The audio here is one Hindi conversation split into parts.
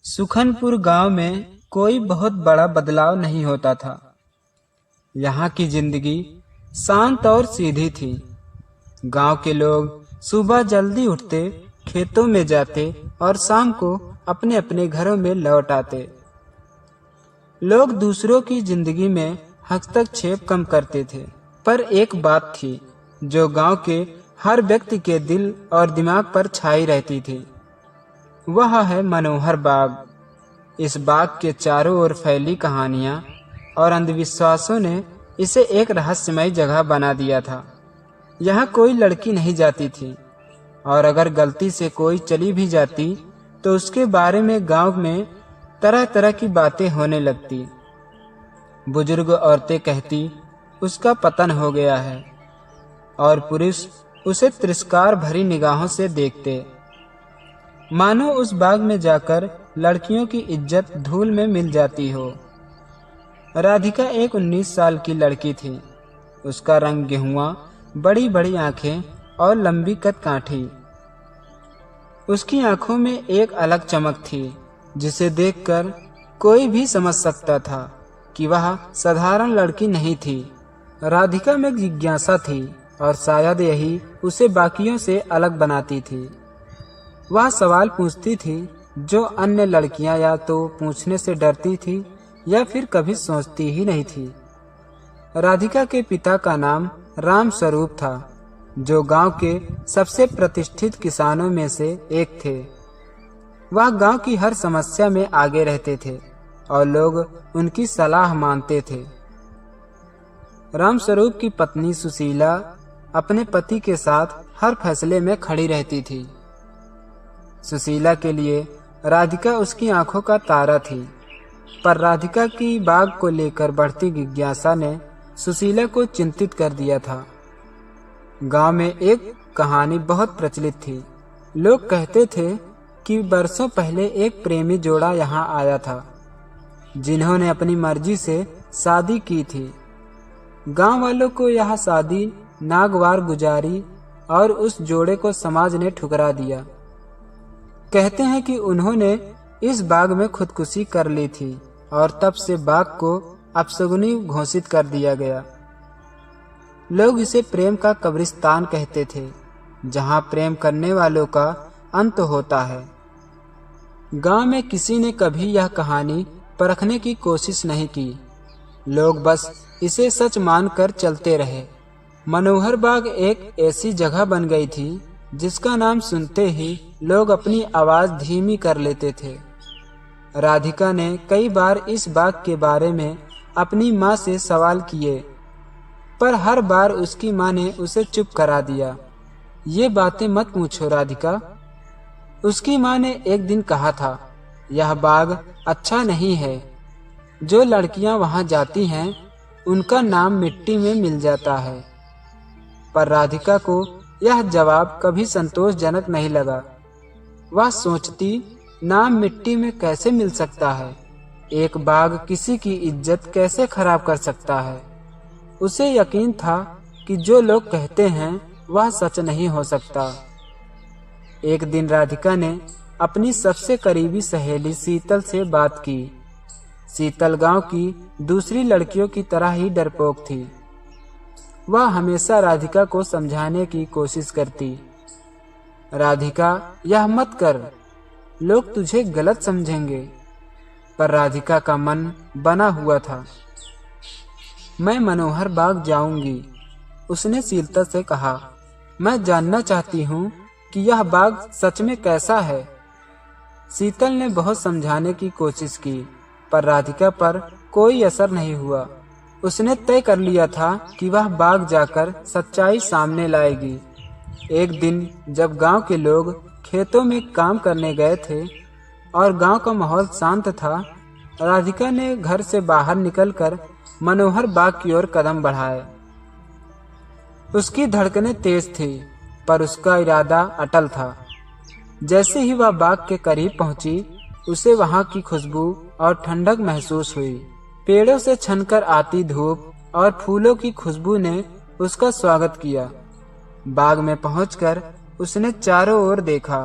सुखनपुर गांव में कोई बहुत बड़ा बदलाव नहीं होता था। यहाँ की जिंदगी शांत और सीधी थी। गांव के लोग सुबह जल्दी उठते, खेतों में जाते और शाम को अपने अपने घरों में लौट आते। लोग दूसरों की जिंदगी में हस्तक्षेप कम करते थे, पर एक बात थी जो गांव के हर व्यक्ति के दिल और दिमाग पर छाई रहती थी। वह है मनोहर बाग। इस बाग के चारों ओर फैली कहानियां और अंधविश्वासों ने इसे एक रहस्यमय जगह बना दिया था। यहाँ कोई लड़की नहीं जाती थी, और अगर गलती से कोई चली भी जाती तो उसके बारे में गांव में तरह तरह की बातें होने लगती। बुजुर्ग औरतें कहती उसका पतन हो गया है, और पुरुष उसे तिरस्कार भरी निगाहों से देखते, मानो उस बाग में जाकर लड़कियों की इज्जत धूल में मिल जाती हो। राधिका एक 19 साल की लड़की थी। उसका रंग गेहुआ, बड़ी बड़ी आंखें और लंबी कदकाठी। उसकी आंखों में एक अलग चमक थी जिसे देखकर कोई भी समझ सकता था कि वह साधारण लड़की नहीं थी। राधिका में जिज्ञासा थी, और शायद यही उसे बाकियों से अलग बनाती थी। वह सवाल पूछती थी जो अन्य लड़कियां या तो पूछने से डरती थी या फिर कभी सोचती ही नहीं थी। राधिका के पिता का नाम राम स्वरूप था, जो गांव के सबसे प्रतिष्ठित किसानों में से एक थे। वह गांव की हर समस्या में आगे रहते थे और लोग उनकी सलाह मानते थे। राम स्वरूप की पत्नी सुशीला अपने पति के साथ हर फैसले में खड़ी रहती थी। सुशीला के लिए राधिका उसकी आंखों का तारा थी, पर राधिका की बाग को लेकर बढ़ती जिज्ञासा ने सुशीला को चिंतित कर दिया था। गांव में एक कहानी बहुत प्रचलित थी। लोग कहते थे कि बरसों पहले एक प्रेमी जोड़ा यहाँ आया था, जिन्होंने अपनी मर्जी से शादी की थी। गांव वालों को यह शादी नागवार गुजारी और उस जोड़े को समाज ने ठुकरा दिया। कहते हैं कि उन्होंने इस बाग में खुदकुशी कर ली थी, और तब से बाग को अपशगुनी घोषित कर दिया गया। लोग इसे प्रेम का कब्रिस्तान कहते थे, जहां प्रेम करने वालों का अंत होता है। गांव में किसी ने कभी यह कहानी परखने की कोशिश नहीं की। लोग बस इसे सच मानकर चलते रहे। मनोहर बाग एक ऐसी जगह बन गई थी जिसका नाम सुनते ही लोग अपनी आवाज धीमी कर लेते थे। राधिका ने कई बार इस बाग के बारे में अपनी माँ से सवाल किए, पर हर बार उसकी माँ ने उसे चुप करा दिया। ये बातें मत पूछो राधिका, उसकी माँ ने एक दिन कहा था। यह बाग अच्छा नहीं है। जो लड़कियां वहां जाती हैं उनका नाम मिट्टी में मिल जाता है। पर राधिका को यह जवाब कभी संतोषजनक नहीं लगा। वह सोचती, नाम मिट्टी में कैसे मिल सकता है? एक बाग किसी की इज्जत कैसे खराब कर सकता है? उसे यकीन था कि जो लोग कहते हैं वह सच नहीं हो सकता। एक दिन राधिका ने अपनी सबसे करीबी सहेली शीतल से बात की। शीतल गांव की दूसरी लड़कियों की तरह ही डरपोक थी। वह हमेशा राधिका को समझाने की कोशिश करती। राधिका, यह मत कर, लोग तुझे गलत समझेंगे। पर राधिका का मन बना हुआ था। मैं मनोहर बाग जाऊंगी, उसने शीतल से कहा। मैं जानना चाहती हूँ कि यह बाग सच में कैसा है। शीतल ने बहुत समझाने की कोशिश की, पर राधिका पर कोई असर नहीं हुआ। उसने तय कर लिया था कि वह बाग जाकर सच्चाई सामने लाएगी। एक दिन जब गांव के लोग खेतों में काम करने गए थे और गांव का माहौल शांत था, राधिका ने घर से बाहर निकलकर मनोहर बाग की ओर कदम बढ़ाए। उसकी धड़कनें तेज थी, पर उसका इरादा अटल था। जैसे ही वह बाग के करीब पहुंची, उसे वहां की खुशबू और ठंडक महसूस हुई। पेड़ों से छनकर आती धूप और फूलों की खुशबू ने उसका स्वागत किया। बाग में पहुंचकर उसने चारों ओर देखा।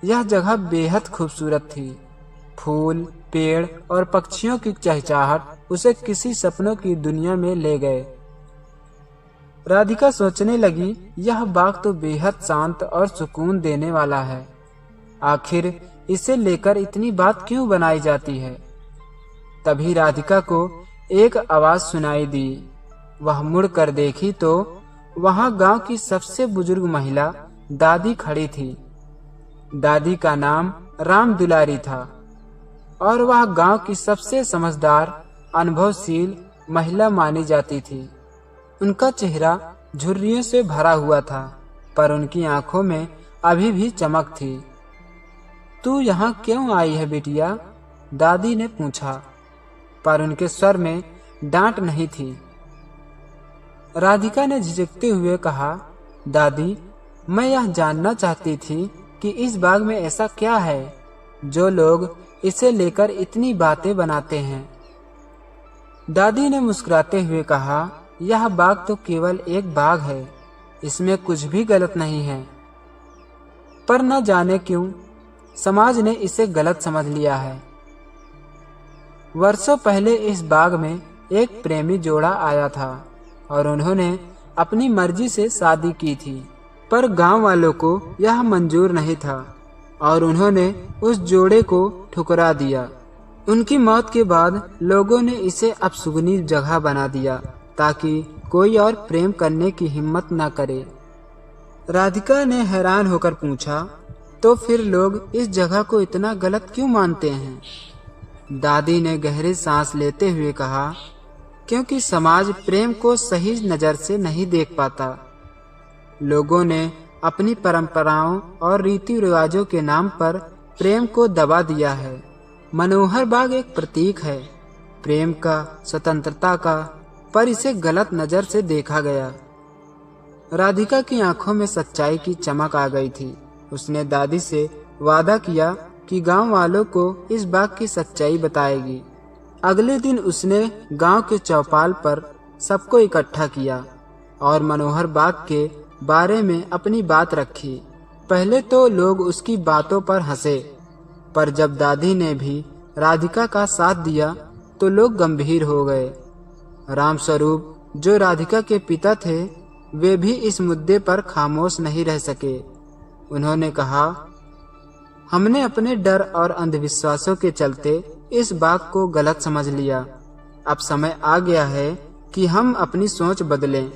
यह जगह बेहद खूबसूरत थी। फूल, पेड़ और पक्षियों की चहचहाट उसे किसी सपनों की दुनिया में ले गए। राधिका सोचने लगी, यह बाग तो बेहद शांत और सुकून देने वाला है। आखिर इसे लेकर इतनी बात क्यों बनाई जाती है। तभी राधिका को एक आवाज सुनाई दी। वह मुड़ कर देखी तो वहां गांव की सबसे बुजुर्ग महिला दादी खड़ी थी। दादी का नाम राम दुलारी था और वह गांव की सबसे समझदार, अनुभवशील महिला मानी जाती थी। उनका चेहरा झुर्रियों से भरा हुआ था, पर उनकी आंखों में अभी भी चमक थी। तू यहाँ क्यों आई है बिटिया? दादी ने पूछा, पर उनके स्वर में डांट नहीं थी। राधिका ने झिझकते हुए कहा, दादी, मैं यह जानना चाहती थी कि इस बाग में ऐसा क्या है जो लोग इसे लेकर इतनी बातें बनाते हैं। दादी ने मुस्कुराते हुए कहा, यह बाग तो केवल एक बाग है, इसमें कुछ भी गलत नहीं है। पर न जाने क्यों समाज ने इसे गलत समझ लिया है। वर्षों पहले इस बाग में एक प्रेमी जोड़ा आया था और उन्होंने अपनी मर्जी से शादी की थी, पर गांव वालों को यह मंजूर नहीं था और उन्होंने उस जोड़े को ठुकरा दिया। उनकी मौत के बाद लोगों ने इसे अपशगुनी जगह बना दिया ताकि कोई और प्रेम करने की हिम्मत न करे। राधिका ने हैरान होकर पूछा, तो फिर लोग इस जगह को इतना गलत क्यों मानते हैं? दादी ने गहरी सांस लेते हुए कहा, क्योंकि समाज प्रेम को सही नजर से नहीं देख पाता। लोगों ने अपनी परंपराओं और रीति रिवाजों के नाम पर प्रेम को दबा दिया है। मनोहर बाग एक प्रतीक है, प्रेम का, स्वतंत्रता का, पर इसे गलत नजर से देखा गया। राधिका की आंखों में सच्चाई की चमक आ गई थी। उसने दादी से वादा किया कि गांव वालों को इस बाग की सच्चाई बताएगी। अगले दिन उसने गांव के चौपाल पर सबको इकट्ठा किया और मनोहर बाग के बारे में अपनी बात रखी। पहले तो लोग उसकी बातों पर हंसे, पर जब दादी ने भी राधिका का साथ दिया तो लोग गंभीर हो गए। रामस्वरूप, जो राधिका के पिता थे, वे भी इस मुद्दे पर खामोश नहीं रह सके। उन्होंने कहा, हमने अपने डर और अंधविश्वासों के चलते इस बाग को गलत समझ लिया। अब समय आ गया है कि हम अपनी सोच बदलें।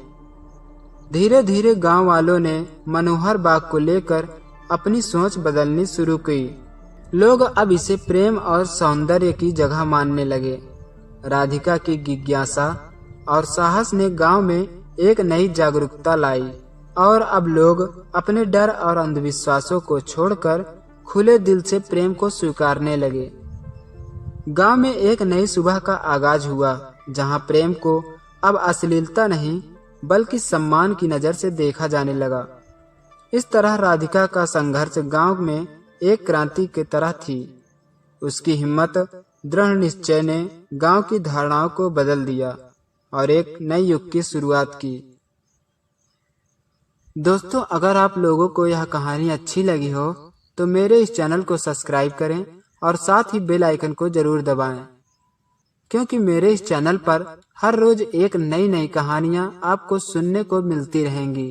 धीरे धीरे गांव वालों ने मनोहर बाग को लेकर अपनी सोच बदलनी शुरू की। लोग अब इसे प्रेम और सौंदर्य की जगह मानने लगे। राधिका की जिज्ञासा और साहस ने गांव में एक नई जागरूकता लाई और अब लोग अपने डर और अंधविश्वासों को छोड़कर खुले दिल से प्रेम को स्वीकारने लगे। गांव में एक नई सुबह का आगाज हुआ, जहां प्रेम को अब अश्लीलता नहीं बल्कि सम्मान की नजर से देखा जाने लगा। इस तरह राधिका का संघर्ष गांव में एक क्रांति की तरह थी। उसकी हिम्मत, दृढ़ निश्चय ने गांव की धारणाओं को बदल दिया और एक नए युग की शुरुआत की। दोस्तों, अगर आप लोगों को यह कहानी अच्छी लगी हो तो मेरे इस चैनल को सब्सक्राइब करें और साथ ही बेल आइकन को जरूर दबाएं, क्योंकि मेरे इस चैनल पर हर रोज एक नई कहानियां आपको सुनने को मिलती रहेंगी।